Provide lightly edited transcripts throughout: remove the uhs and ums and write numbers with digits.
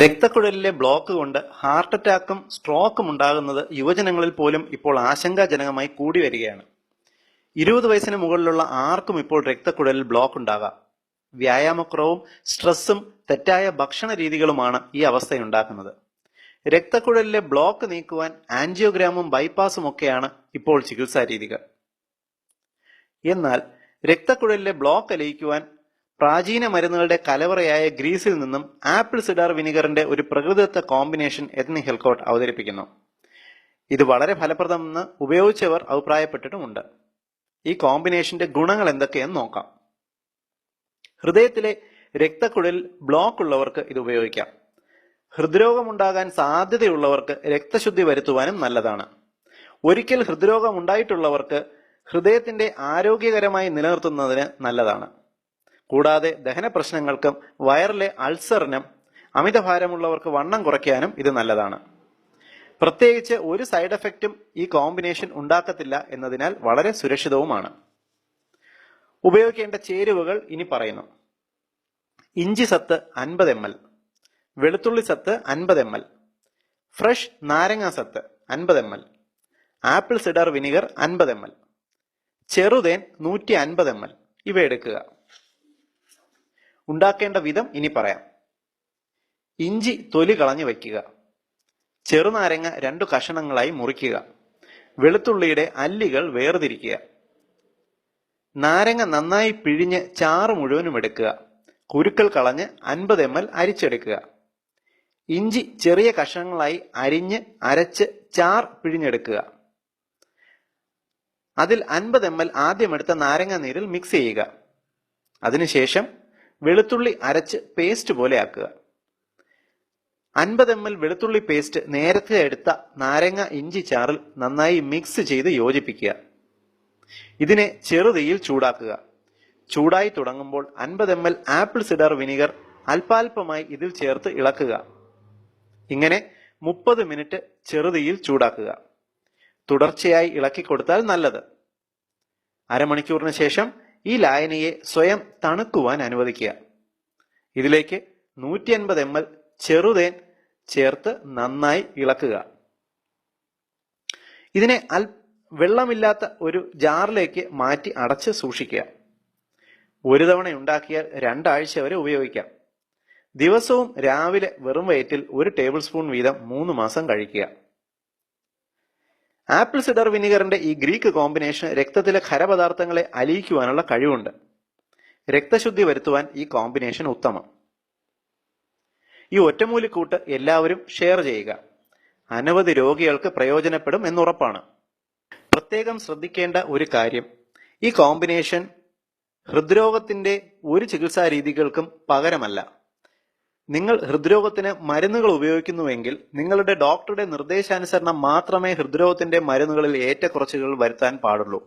രക്തക്കുഴലിലെ block കൊണ്ട് heart അറ്റാക്കും സ്ട്രോക്കും ഉണ്ടാകുന്നത് യുവജനങ്ങളിൽ പോലും ഇപ്പോൾ ആശങ്കാജനകമായി കൂടി വരികയാണ്. 20 വയസ്സിന് മുകളിലുള്ള ആർക്കും ഇപ്പോൾ രക്തക്കുഴലിൽ ബ്ലോക്ക് ഉണ്ടാകാം. വ്യായാമക്കുറവും സ്ട്രെസ്സും തെറ്റായ ഭക്ഷണ രീതികളുമാണ് ഈ അവസ്ഥയുണ്ടാക്കുന്നത്. രക്തക്കുഴലിലെ ബ്ലോക്ക് നീക്കുവാൻ ആൻജിയോഗ്രാമും ബൈപ്പാസും ഒക്കെയാണ് ഇപ്പോൾ ചികിത്സാ രീതികൾ. എന്നാൽ രക്തക്കുഴലിലെ ബ്ലോക്ക് അലിയിക്കുവാൻ പ്രാചീന മരുന്നുകളുടെ കലവറയായ ഗ്രീസിൽ നിന്നും ആപ്പിൾ സിഡാർ വിനിഗറിന്റെ ഒരു പ്രകൃതിദത്ത കോമ്പിനേഷൻ എത്നിക് ഹെൽത്ത് അവതരിപ്പിക്കുന്നു. ഇത് വളരെ ഫലപ്രദമെന്ന് ഉപയോഗിച്ചവർ അഭിപ്രായപ്പെട്ടിട്ടുമുണ്ട്. ഈ കോമ്പിനേഷന്റെ ഗുണങ്ങൾ എന്തൊക്കെയെന്ന് നോക്കാം. ഹൃദയത്തിലെ രക്തക്കുഴലിൽ ബ്ലോക്ക് ഉള്ളവർക്ക് ഇത് ഉപയോഗിക്കാം. ഹൃദ്രോഗമുണ്ടാകാൻ സാധ്യതയുള്ളവർക്ക് രക്തശുദ്ധി വരുത്തുവാനും നല്ലതാണ്. ഒരിക്കൽ ഹൃദ്രോഗം ഉണ്ടായിട്ടുള്ളവർക്ക് ഹൃദയത്തിന്റെ ആരോഗ്യകരമായി നിലനിർത്തുന്നതിന് നല്ലതാണ്. കൂടാതെ ദഹന പ്രശ്നങ്ങൾക്കും വയറിലെ അൾസറിനും അമിതഭാരമുള്ളവർക്ക് വണ്ണം കുറയ്ക്കാനും ഇത് നല്ലതാണ്. പ്രത്യേകിച്ച് ഒരു സൈഡ് എഫക്റ്റും ഈ കോമ്പിനേഷൻ ഉണ്ടാക്കത്തില്ല എന്നതിനാൽ വളരെ സുരക്ഷിതവുമാണ്. ഉപയോഗിക്കേണ്ട ചേരുവകൾ ഇനി പറയുന്നു. ഇഞ്ചി സത്ത് 50 ml, വെളുത്തുള്ളി സത്ത് 50 ml, ഫ്രഷ് നാരങ്ങ സത്ത് 50 ml, apple cider vinegar 50 ml, ചെറുതേൻ 150 ml ഇവ എടുക്കുക. ഉണ്ടാക്കേണ്ട വിധം ഇനി പറയാം. ഇഞ്ചി തൊലി കളഞ്ഞു വയ്ക്കുക. ചെറുനാരങ്ങ 2 കഷണങ്ങളായി മുറിക്കുക. വെളുത്തുള്ളിയുടെ അല്ലികൾ വേർതിരിക്കുക. നാരങ്ങ നന്നായി പിഴിഞ്ഞ് ചാറ് മുഴുവനും എടുക്കുക. കുരുക്കൾ കളഞ്ഞ് 50 ml അരിച്ചെടുക്കുക. ഇഞ്ചി ചെറിയ കഷണങ്ങളായി അരിഞ്ഞ് അരച്ച് ചാർ പിഴിഞ്ഞെടുക്കുക. അതിൽ 50 ml ആദ്യം എടുത്ത നാരങ്ങ നീരിൽ മിക്സ് ചെയ്യുക. അതിനുശേഷം വെളുത്തുള്ളി അരച്ച് പേസ്റ്റ് പോലെ ആക്കുക. 50 ml വെളുത്തുള്ളി പേസ്റ്റ് നേരത്തെ എടുത്ത നാരങ്ങ ഇഞ്ചി ചാറിൽ നന്നായി മിക്സ് ചെയ്ത് യോജിപ്പിക്കുക. ഇതിനെ ചെറുതീയിൽ ചൂടാക്കുക. ചൂടായി തുടങ്ങുമ്പോൾ 50 ml ആപ്പിൾ സിഡാർ വിനിഗർ അല്പാൽപമായി ഇതിൽ ചേർത്ത് ഇളക്കുക. ഇങ്ങനെ 30 മിനിറ്റ് ചെറുതീയിൽ ചൂടാക്കുക. തുടർച്ചയായി ഇളക്കി കൊടുത്താൽ നല്ലത്. അരമണിക്കൂറിന് ശേഷം ഈ ലായനിയെ സ്വയം തണുക്കുവാൻ അനുവദിക്കുക. ഇതിലേക്ക് 150 ml ചെറുതേൻ ചേർത്ത് നന്നായി ഇളക്കുക. ഇതിനെ വെള്ളമില്ലാത്ത ഒരു ജാറിലേക്ക് മാറ്റി അടച്ച് സൂക്ഷിക്കുക. ഒരു തവണ ഉണ്ടാക്കിയാൽ 2 ആഴ്ച വരെ ഉപയോഗിക്കാം. ദിവസവും രാവിലെ വെറും വയറ്റിൽ 1 ടേബിൾ സ്പൂൺ വീതം 3 മാസം കഴിക്കുക. ആപ്പിൾ സിഡാർ വിനിഗറിന്റെ ഈ ഗ്രീക്ക് കോമ്പിനേഷൻ രക്തത്തിലെ ഖരപദാർത്ഥങ്ങളെ അലിയിക്കുവാനുള്ള കഴിവുണ്ട്. രക്തശുദ്ധി വരുത്തുവാൻ ഈ കോമ്പിനേഷൻ ഉത്തമം. ഈ ഒറ്റമൂലിക്കൂട്ട് എല്ലാവരും ഷെയർ ചെയ്യുക. അനവധി രോഗികൾക്ക് പ്രയോജനപ്പെടും എന്നുറപ്പാണ്. പ്രത്യേകം ശ്രദ്ധിക്കേണ്ട ഒരു കാര്യം, ഈ കോമ്പിനേഷൻ ഹൃദ്രോഗത്തിന്റെ ഒരു ചികിത്സാ രീതികൾക്കും പകരമല്ല. നിങ്ങൾ ഹൃദ്രോഗത്തിന് മരുന്നുകൾ ഉപയോഗിക്കുന്നുവെങ്കിൽ നിങ്ങളുടെ ഡോക്ടറുടെ നിർദ്ദേശാനുസരണം മാത്രമേ ഹൃദ്രോഗത്തിന്റെ മരുന്നുകളിൽ ഏറ്റക്കുറച്ചുകൾ വരുത്താൻ പാടുള്ളൂ.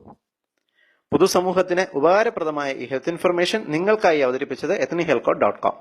പൊതുസമൂഹത്തിന് ഉപകാരപ്രദമായ ഈ ഹെൽത്ത് ഇൻഫർമേഷൻ നിങ്ങൾക്കായി അവതരിപ്പിച്ചത് ethnichealthcode.com.